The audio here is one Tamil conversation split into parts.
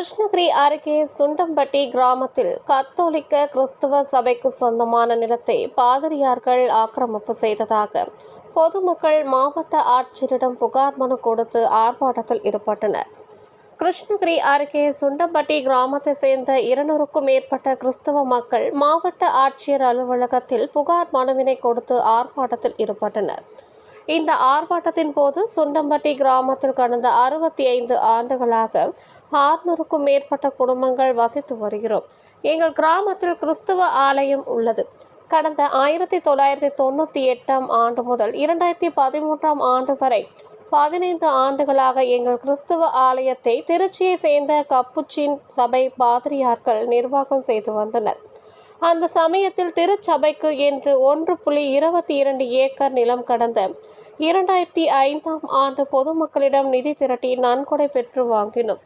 கிருஷ்ணகிரி அருகே சுண்டம்பட்டி கிராமத்தில் கத்தோலிக்க கிறிஸ்துவ சபைக்கு சொந்தமான நிலத்தை பாதிரியார்கள் ஆக்கிரமிப்பு செய்ததாக பொதுமக்கள் மாவட்ட ஆட்சியரிடம் புகார் மனு கொடுத்து ஆர்ப்பாட்டத்தில் ஈடுபட்டனர். கிருஷ்ணகிரி அருகே சுண்டம்பட்டி கிராமத்தை சேர்ந்த 200க்கும் மேற்பட்ட கிறிஸ்தவ மக்கள் மாவட்ட ஆட்சியர் அலுவலகத்தில் புகார் மனுவினை கொடுத்து ஆர்ப்பாட்டத்தில் ஈடுபட்டனர். இந்த ஆர்ப்பாட்டத்தின் போது சுண்டம்பட்டி கிராமத்தில் கடந்த 65 ஆண்டுகளாக 600க்கும் மேற்பட்ட குடும்பங்கள் வசித்து வருகிறோம். எங்கள் கிராமத்தில் கிறிஸ்துவ ஆலயம் உள்ளது. கடந்த 1998ஆம் ஆண்டு முதல் 2013ஆம் ஆண்டு வரை 15 ஆண்டுகளாக எங்கள் கிறிஸ்துவ ஆலயத்தை திருச்சியை சேர்ந்த கப்புச்சின் சபை பாதிரியார்கள் நிர்வாகம் செய்து வந்தனர். அந்த சமயத்தில் திருச்சபைக்கு என்று 1.22 ஏக்கர் நிலம் கடந்த 2005ஆம் ஆண்டு பொதுமக்களிடம் நிதி திரட்டி நன்கொடை பெற்று வாங்கினோம்.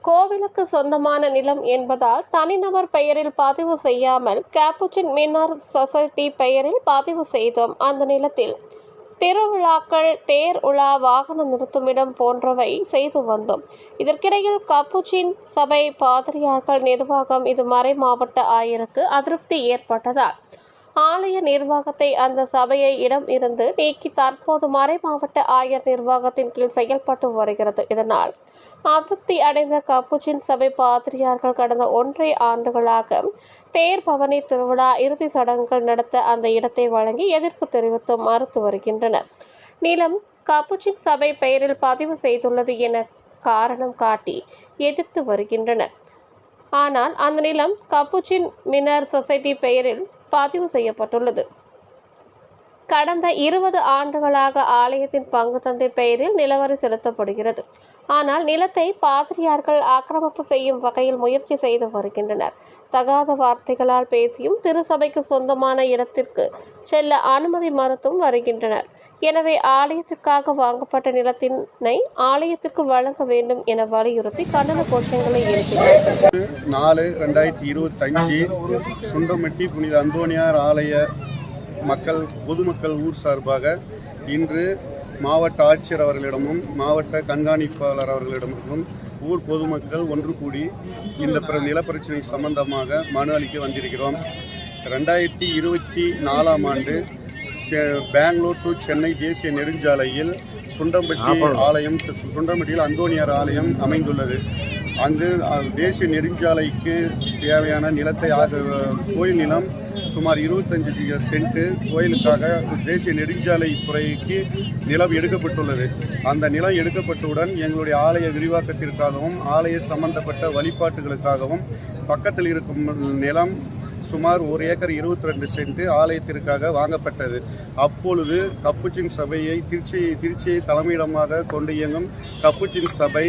கோவிலுக்கு சொந்தமான நிலம் என்பதால் தனிநபர் பெயரில் பதிவு செய்யாமல் கேப்புச்சின் மினார் சொசைட்டி பெயரில் பதிவு செய்தோம். அந்த நிலத்தில் திருவிழாக்கள், தேர் உலா, வாகன நிறுத்துமிடம் போன்றவை செய்து வந்தோம். இதற்கிடையில் கப்புச்சின் சபை பாதிரியார்கள் நிர்வாகம் இது மறை மாவட்ட ஆயருக்கு அதிருப்தி ஏற்பட்டதால் ஆலய நிர்வாகத்தை அந்த சபையை இடம் இருந்து நீக்கி தற்போது மறை மாவட்ட ஆயர் நிர்வாகத்தின் கீழ் செயல்பட்டு வருகிறது. இதனால் அதிருப்தி அடைந்த கப்புச்சின் சபை பாதிரியார்கள் கடந்த 1.5 ஆண்டுகளாக தேர் பவனி திருவிழா, இறுதி சடங்குகள் நடத்த அந்த இடத்தை வழங்கி எதிர்ப்பு தெரிவித்து மறுத்து வருகின்றனர். நிலம் கப்புச்சின் சபை பெயரில் பதிவு செய்துள்ளது என காரணம் காட்டி எதிர்த்து வருகின்றனர். ஆனால் அந்த நிலம் கப்புச்சின் மினார் சொசைட்டி பெயரில் பதிவு செய்யப்பட்டுள்ளது. கடந்த 20 ஆண்டுகளாக ஆலயத்தின் பங்கு தந்தை பெயரில் நிலவரி செலுத்தப்படுகிறது. ஆனால் நிலத்தை பாதிரியார்கள் ஆக்கிரமிப்பு செய்யும் வகையில் முயற்சி செய்து வருகின்றனர். தகாத வார்த்தைகளால் பேசியும் திருச்சபைக்கு சொந்தமான இடத்திற்கு செல்ல அனுமதி மறுத்தும் வருகின்றனர். எனவே ஆலயத்திற்காக வாங்கப்பட்ட நிலத்தினை ஆலயத்திற்கு வழங்க வேண்டும் என வலியுறுத்தி கண்டன கோஷங்களை எழுப்பினர். 4/2025 சுண்டம்பட்டி புனித அந்தோனியார் ஆலய பொதுமக்கள் ஊர் சார்பாக இன்று மாவட்ட ஆட்சியர் அவர்களிடமும் மாவட்ட கண்காணிப்பாளர் அவர்களிடமும் ஊர் பொதுமக்கள் ஒன்று கூடி இந்த நிலப்பிரச்சனை சம்பந்தமாக மனு அளிக்க வந்திருக்கிறோம். 2024ஆம் ஆண்டு பெங்களூர் டு சென்னை தேசிய நெடுஞ்சாலையில் சுண்டம்பட்டியில் அந்தோனியார் ஆலயம் அமைந்துள்ளது. அங்கு தேசிய நெடுஞ்சாலைக்கு தேவையான நிலத்தை கோயில் நிலம் சுமார் 25 சென்ட் கோயிலுக்காக தேசிய நெடுஞ்சாலை துறைக்கு நிலம் எடுக்கப்பட்டுள்ளது. அந்த நிலம் எடுக்கப்பட்டவுடன் எங்களுடைய ஆலய விரிவாக்கத்திற்காகவும் ஆலய சம்பந்தப்பட்ட வழிபாட்டுகளுக்காகவும் பக்கத்தில் இருக்கும் நிலம் சுமார் 1 ஏக்கர் 22 சென்ட் ஆலயத்திற்காக வாங்கப்பட்டது. அப்பொழுது கப்புச்சின் சபையை திருச்சியை தலைமையிடமாக கொண்டு இயங்கும் கப்புச்சின் சபை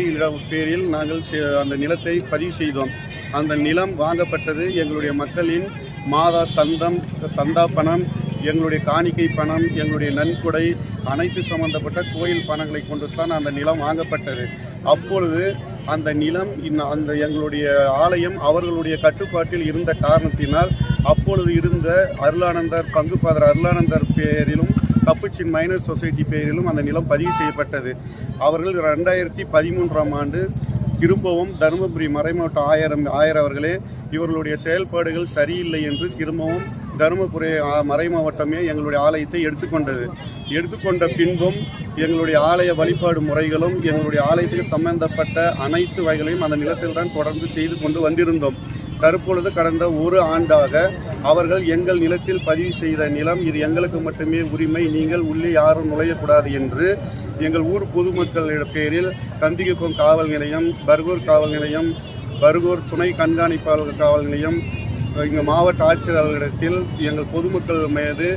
பேரில் நாங்கள் அந்த நிலத்தை பதிவு செய்தோம். அந்த நிலம் வாங்கப்பட்டது எங்களுடைய மக்களின் மாதா சந்தா பணம், எங்களுடைய காணிக்கை பணம், எங்களுடைய நன்கொடை, அனைத்து சம்பந்தப்பட்ட கோயில் பணங்களை கொண்டு தான் அந்த நிலம் வாங்கப்பட்டது. அப்பொழுது அந்த நிலம் எங்களுடைய ஆலயம் அவர்களுடைய கட்டுப்பாட்டில் இருந்த காரணத்தினால் அப்பொழுது இருந்த பங்குபாதர் அருளானந்தர் பெயரிலும் கப்புச்சின் மைனர் சொசைட்டி பெயரிலும் அந்த நிலம் பதிவு செய்யப்பட்டது. அவர்கள் 2013ஆம் ஆண்டு திரும்பவும் தருமபுரி மறைமாவட்ட ஆயர் அவர்களே இவர்களுடைய செயல்பாடுகள் சரியில்லை என்று திரும்பவும் தருமபுரி மறைமாவட்டமே எங்களுடைய ஆலயத்தை எடுத்துக்கொண்ட பின்பும் எங்களுடைய ஆலய வழிபாடு முறைகளும் எங்களுடைய ஆலயத்துக்கு சம்பந்தப்பட்ட அனைத்து வகைகளையும் அந்த நிலத்தில் தான் தொடர்ந்து செய்து கொண்டு வந்திருந்தோம். தற்பொழுது கடந்த 1 ஆண்டாக அவர்கள் எங்கள் நிலத்தில் பதிவு செய்த நிலம் இது எங்களுக்கு மட்டுமே உரிமை, நீங்கள் உள்ளே யாரும் நுழையக்கூடாது என்று எங்கள் ஊர் பொதுமக்கள் பேரில் கந்திகுப்பம் காவல் நிலையம், பர்கூர் காவல் நிலையம், பர்கூர் துணை கண்காணிப்பாளர் காவல் நிலையம், எங்கள் மாவட்ட ஆட்சியர் அவர்களிடத்தில் எங்கள் பொதுமக்கள் மீது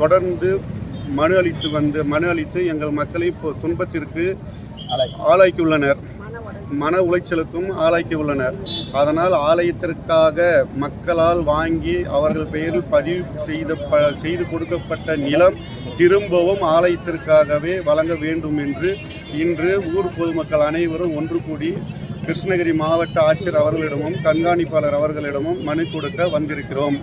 தொடர்ந்து மனு அளித்து எங்கள் மக்களை துன்பத்திற்கு ஆளாக்கியுள்ளனர், மன உளைச்சலுக்கும் ஆளாக்கியுள்ளனர். அதனால் ஆலயத்திற்காக மக்களால் வாங்கி அவர்கள் பெயரில் பதிவு செய்து கொடுக்கப்பட்ட நிலம் திரும்பவும் ஆலயத்திற்காகவே வழங்க வேண்டும் என்று இன்று ஊர் பொதுமக்கள் அனைவரும் ஒன்று கூடி கிருஷ்ணகிரி மாவட்ட ஆட்சியர் அவர்களிடமும் கண்காணிப்பாளர் அவர்களிடமும் மனு கொடுக்க வந்திருக்கிறோம்.